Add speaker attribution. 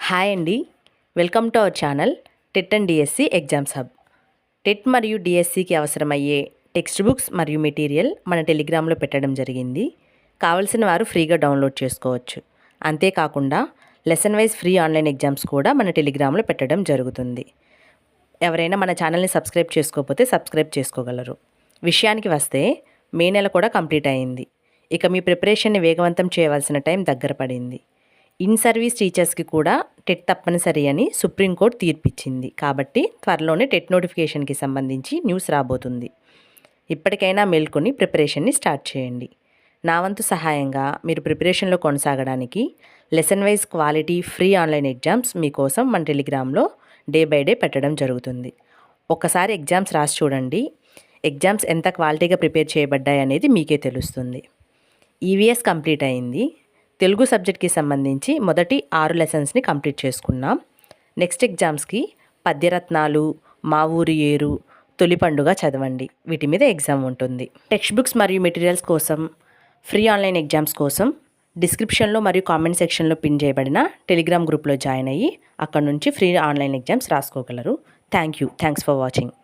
Speaker 1: Hi అండి, welcome to our channel TET and DSC exams hub. TET మరియు డిఎస్సికి అవసరమయ్యే టెక్స్ట్ బుక్స్ మరియు మెటీరియల్ మన టెలిగ్రామ్లో పెట్టడం జరిగింది. కావలసిన వారు ఫ్రీగా డౌన్లోడ్ చేసుకోవచ్చు. అంతేకాకుండా lesson wise free online exams కూడా మన టెలిగ్రామ్లో పెట్టడం జరుగుతుంది. ఎవరైనా మన ఛానల్ని సబ్స్క్రైబ్ చేసుకోకపోతే సబ్స్క్రైబ్ చేసుకోగలరు. విషయానికి వస్తే మే నెల కూడా కంప్లీట్ అయింది. ఇక మీ ప్రిపరేషన్ని వేగవంతం చేయవలసిన టైం దగ్గర పడింది. ఇన్ సర్వీస్ టీచర్స్కి కూడా టెట్ తప్పనిసరి అని సుప్రీంకోర్టు తీర్పిచ్చింది. కాబట్టి త్వరలోనే టెట్ నోటిఫికేషన్కి సంబంధించి న్యూస్ రాబోతుంది. ఇప్పటికైనా మేల్కొని ప్రిపరేషన్ని స్టార్ట్ చేయండి. నా వంతు సహాయంగా మీరు ప్రిపరేషన్లో కొనసాగడానికి lesson wise quality free online exams మీకోసం మన టెలిగ్రామ్లో డే బై డే పెట్టడం జరుగుతుంది. ఒక్కసారి ఎగ్జామ్స్ రాసి చూడండి. ఎగ్జామ్స్ ఎంత క్వాలిటీగా ప్రిపేర్ చేయబడ్డాయి అనేది మీకే తెలుస్తుంది. ఈవీఎస్ కంప్లీట్ అయింది. తెలుగు సబ్జెక్ట్కి సంబంధించి మొదటి 6 లెసన్స్ని కంప్లీట్ చేసుకున్నాం. నెక్స్ట్ ఎగ్జామ్స్కి పద్యరత్నాలు, మా ఊరి ఏరు, తొలి పండుగ చదవండి, వీటి మీద ఎగ్జామ్ ఉంటుంది. టెక్స్ట్ బుక్స్ మరియు మెటీరియల్స్ కోసం ఫ్రీ ఆన్లైన్ ఎగ్జామ్స్ కోసం డిస్క్రిప్షన్లో మరియు కామెంట్ సెక్షన్లో పిన్ చేయబడిన టెలిగ్రామ్ గ్రూప్లో జాయిన్ అయ్యి అక్కడ నుంచి ఫ్రీ ఆన్లైన్ ఎగ్జామ్స్ రాసుకోగలరు. Thanks for watching.